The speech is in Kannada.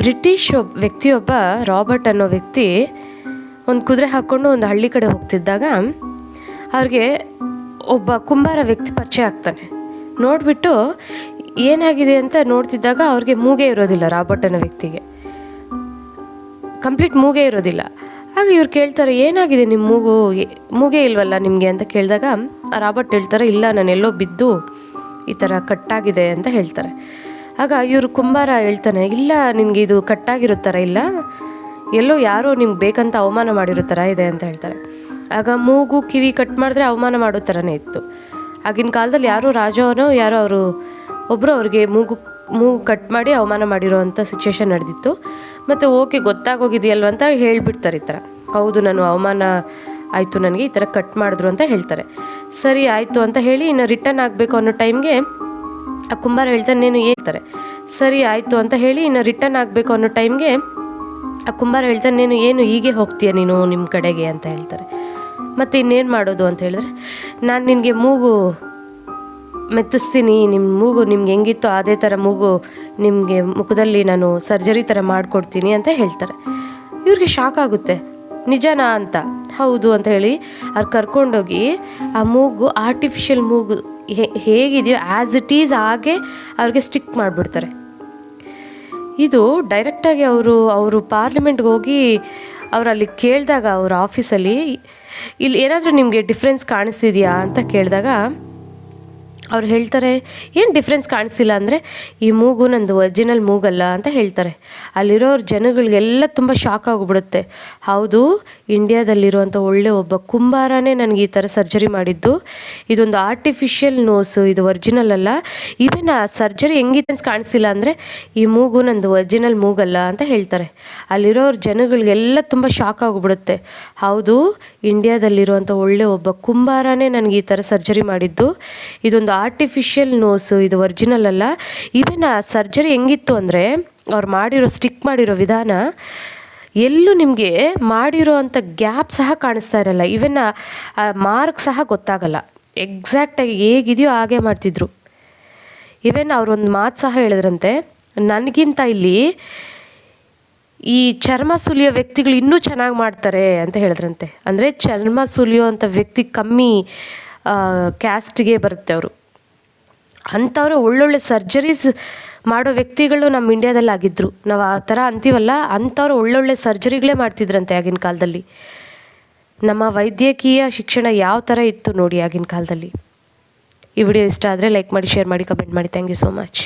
ಬ್ರಿಟಿಷ್ ವ್ಯಕ್ತಿಯೊಬ್ಬ ರಾಬರ್ಟ್ ಅನ್ನೋ ವ್ಯಕ್ತಿ ಒಂದು ಕುದುರೆ ಹಾಕ್ಕೊಂಡು ಒಂದು ಹಳ್ಳಿ ಕಡೆ ಹೋಗ್ತಿದ್ದಾಗ ಅವ್ರಿಗೆ ಒಬ್ಬ ಕುಂಬಾರ ವ್ಯಕ್ತಿ ಪರಿಚಯ ಆಗ್ತಾನೆ. ನೋಡಿಬಿಟ್ಟು ಏನಾಗಿದೆ ಅಂತ ನೋಡ್ತಿದ್ದಾಗ ಅವ್ರಿಗೆ ಮೂಗೇ ಇರೋದಿಲ್ಲ. ರಾಬರ್ಟ್ ಅನ್ನೋ ವ್ಯಕ್ತಿಗೆ ಕಂಪ್ಲೀಟ್ ಮೂಗೇ ಇರೋದಿಲ್ಲ. ಆಗ ಇವ್ರು ಕೇಳ್ತಾರೆ, ಏನಾಗಿದೆ ನಿಮ್ಮ ಮೂಗೇ ಇಲ್ವಲ್ಲ ನಿಮಗೆ ಅಂತ ಕೇಳಿದಾಗ ರಾಬರ್ಟ್ ಹೇಳ್ತಾರೆ, ಇಲ್ಲ ನಾನೆಲ್ಲೋ ಬಿದ್ದು ಈ ಥರ ಕಟ್ಟಾಗಿದೆ ಅಂತ ಹೇಳ್ತಾರೆ. ಆಗ ಇವರು ಕುಂಬಾರ ಹೇಳ್ತಾನೆ, ಇಲ್ಲ ನಿನಗೆ ಇದು ಕಟ್ಟಾಗಿರೋ ಥರ ಇಲ್ಲ, ಎಲ್ಲೋ ಯಾರೋ ನಿಮ್ಗೆ ಬೇಕಂತ ಅವಮಾನ ಮಾಡಿರೋ ಥರ ಇದೆ ಅಂತ ಹೇಳ್ತಾರೆ. ಆಗ ಮೂಗು ಕಿವಿ ಕಟ್ ಮಾಡಿದ್ರೆ ಅವಮಾನ ಮಾಡೋ ಥರನೇ ಇತ್ತು. ಆಗಿನ ಕಾಲದಲ್ಲಿ ಯಾರೋ ರಾಜನೋ ಯಾರೋ ಒಬ್ಬರು ಅವ್ರಿಗೆ ಮೂಗು ಕಟ್ ಮಾಡಿ ಅವಮಾನ ಮಾಡಿರೋ ಅಂಥ ಸಿಚುವೇಶನ್ ನಡೆದಿತ್ತು. ಮತ್ತು ಓಕೆ ಗೊತ್ತಾಗೋಗಿದೆಯಲ್ವ ಅಂತ ಹೇಳಿಬಿಡ್ತಾರೆ ಈ ಥರ, ಹೌದು ನಾನು ಅವಮಾನ ಆಯಿತು, ನನಗೆ ಈ ಥರ ಕಟ್ ಮಾಡಿದ್ರು ಅಂತ ಹೇಳ್ತಾರೆ. ಸರಿ ಆಯಿತು ಅಂತ ಹೇಳಿ ಇನ್ನು ರಿಟರ್ನ್ ಆಗಬೇಕು ಅನ್ನೋ ಟೈಮ್ಗೆ ಆ ಕುಂಬಾರ ಹೇಳ್ತಾನೆ, ನೀನು ಹೇಳ್ತಾರೆ ಸರಿ ಆಯಿತು ಅಂತ ಹೇಳಿ ಇನ್ನು ರಿಟರ್ನ್ ಆಗಬೇಕು ಅನ್ನೋ ಟೈಮ್ಗೆ ಆ ಕುಂಬಾರ ಹೇಳ್ತಾನೆ, ನೀನು ಏನು ಹೀಗೆ ಹೋಗ್ತೀಯ ನೀನು ನಿಮ್ಮ ಕಡೆಗೆ ಅಂತ ಹೇಳ್ತಾರೆ. ಮತ್ತು ಇನ್ನೇನು ಮಾಡೋದು ಅಂತ ಹೇಳಿದ್ರೆ, ನಾನು ನಿನಗೆ ಮೂಗು ಮೆತ್ತಿಸ್ತೀನಿ, ನಿಮ್ಮ ಮೂಗು ನಿಮ್ಗೆ ಹೆಂಗಿತ್ತು ಅದೇ ಥರ ಮೂಗು ನಿಮಗೆ ಮುಖದಲ್ಲಿ ನಾನು ಸರ್ಜರಿ ಥರ ಮಾಡಿಕೊಡ್ತೀನಿ ಅಂತ ಹೇಳ್ತಾರೆ. ಇವ್ರಿಗೆ ಶಾಕ್ ಆಗುತ್ತೆ, ನಿಜನಾ ಅಂತ. ಹೌದು ಅಂತ ಹೇಳಿ ಅವ್ರು ಕರ್ಕೊಂಡೋಗಿ ಆ ಮೂಗು ಆರ್ಟಿಫಿಷಿಯಲ್ ಮೂಗು ಹೇಗಿದೆಯೋ ಆ್ಯಸ್ ಇಟ್ ಈಸ್ ಹಾಗೆ ಅವ್ರಿಗೆ ಸ್ಟಿಕ್ ಮಾಡಿಬಿಡ್ತಾರೆ. ಇದು ಡೈರೆಕ್ಟಾಗಿ ಅವರು ಪಾರ್ಲಿಮೆಂಟ್ಗೆ ಹೋಗಿ ಅವರಲ್ಲಿ ಕೇಳಿದಾಗ ಅವ್ರ ಆಫೀಸಲ್ಲಿ, ಇಲ್ಲಿ ಏನಾದರೂ ನಿಮಗೆ ಡಿಫ್ರೆನ್ಸ್ ಕಾಣಿಸ್ತಿದೆಯಾ ಅಂತ ಕೇಳಿದಾಗ ಅವ್ರು ಹೇಳ್ತಾರೆ, ಏನು ಡಿಫ್ರೆನ್ಸ್ ಕಾಣಿಸ್ತಿಲ್ಲ ಅಂದರೆ, ಈ ಮೂಗು ನಂದು ಒರಿಜಿನಲ್ ಮೂಗಲ್ಲ ಅಂತ ಹೇಳ್ತಾರೆ. ಅಲ್ಲಿರೋರು ಜನಗಳಿಗೆಲ್ಲ ತುಂಬ ಶಾಕ್ ಆಗಿಬಿಡುತ್ತೆ. ಹೌದು, ಇಂಡಿಯಾದಲ್ಲಿರುವಂಥ ಒಬ್ಬ ಕುಂಬಾರನೇ ನನಗೆ ಈ ಥರ ಸರ್ಜರಿ ಮಾಡಿದ್ದು, ಇದೊಂದು ಆರ್ಟಿಫಿಷಿಯಲ್ ನೋಸು, ಇದು ಒರಿಜಿನಲ್ ಅಲ್ಲ. ಇವನ್ ಆ ಸರ್ಜರಿ ಹೆಂಗಿತ್ತು ಕಾಣಿಸ್ತಿಲ್ಲ ಅಂದರೆ, ಈ ಮೂಗು ನಂದು ಒರಿಜಿನಲ್ ಮೂಗಲ್ಲ ಅಂತ ಹೇಳ್ತಾರೆ. ಅಲ್ಲಿರೋರು ಜನಗಳಿಗೆಲ್ಲ ತುಂಬ ಶಾಕ್ ಆಗಿಬಿಡುತ್ತೆ. ಹೌದು, ಇಂಡಿಯಾದಲ್ಲಿರುವಂಥ ಒಬ್ಬ ಕುಂಬಾರನೇ ನನಗೆ ಈ ಥರ ಸರ್ಜರಿ ಮಾಡಿದ್ದು, ಇದೊಂದು ಆರ್ಟಿಫಿಷಿಯಲ್ ನೋಸು, ಇದು ಒರಿಜಿನಲ್ ಅಲ್ಲ. ಇವನ್ ಆ ಸರ್ಜರಿ ಹೆಂಗಿತ್ತು ಅಂದರೆ, ಅವ್ರು ಸ್ಟಿಕ್ ಮಾಡಿರೋ ವಿಧಾನ ಎಲ್ಲೂ ನಿಮಗೆ ಮಾಡಿರೋ ಅಂಥ ಗ್ಯಾಪ್ ಸಹ ಕಾಣಿಸ್ತಾ ಇರಲ್ಲ. ಇವನ್ ಆ ಮಾರ್ಕ್ ಸಹ ಗೊತ್ತಾಗಲ್ಲ. ಎಕ್ಸಾಕ್ಟಾಗಿ ಹೇಗಿದೆಯೋ ಹಾಗೆ ಮಾಡ್ತಿದ್ರು. ಇವನ್ ಅವರೊಂದು ಮಾತು ಸಹ ಹೇಳಿದ್ರಂತೆ, ನನಗಿಂತ ಇಲ್ಲಿ ಈ ಚರ್ಮ ಸುಲಿಯೋ ವ್ಯಕ್ತಿಗಳು ಇನ್ನೂ ಚೆನ್ನಾಗಿ ಮಾಡ್ತಾರೆ ಅಂತ ಹೇಳಿದ್ರಂತೆ. ಅಂದರೆ ಚರ್ಮ ಸುಲಿಯೋ ಅಂಥ ವ್ಯಕ್ತಿ ಕಮ್ಮಿ ಕ್ಯಾಸ್ಟ್ಗೆ ಬರುತ್ತೆ ಅವರು. ಅಂಥವ್ರು ಒಳ್ಳೊಳ್ಳೆ ಸರ್ಜರೀಸ್ ಮಾಡೋ ವ್ಯಕ್ತಿಗಳು ನಮ್ಮ ಇಂಡಿಯಾದಲ್ಲಿ ಆಗಿದ್ದರು. ನಾವು ಆ ಥರ ಅಂತೀವಲ್ಲ, ಅಂಥವ್ರು ಒಳ್ಳೊಳ್ಳೆ ಸರ್ಜರಿಗಳೇ ಮಾಡ್ತಿದ್ರಂತೆ ಆಗಿನ ಕಾಲದಲ್ಲಿ. ನಮ್ಮ ವೈದ್ಯಕೀಯ ಶಿಕ್ಷಣ ಯಾವ ಥರ ಇತ್ತು ನೋಡಿ ಆಗಿನ ಕಾಲದಲ್ಲಿ. ಈ ವಿಡಿಯೋ ಇಷ್ಟ ಆದರೆ ಲೈಕ್ ಮಾಡಿ, ಶೇರ್ ಮಾಡಿ, ಕಮೆಂಟ್ ಮಾಡಿ. Thank you so much.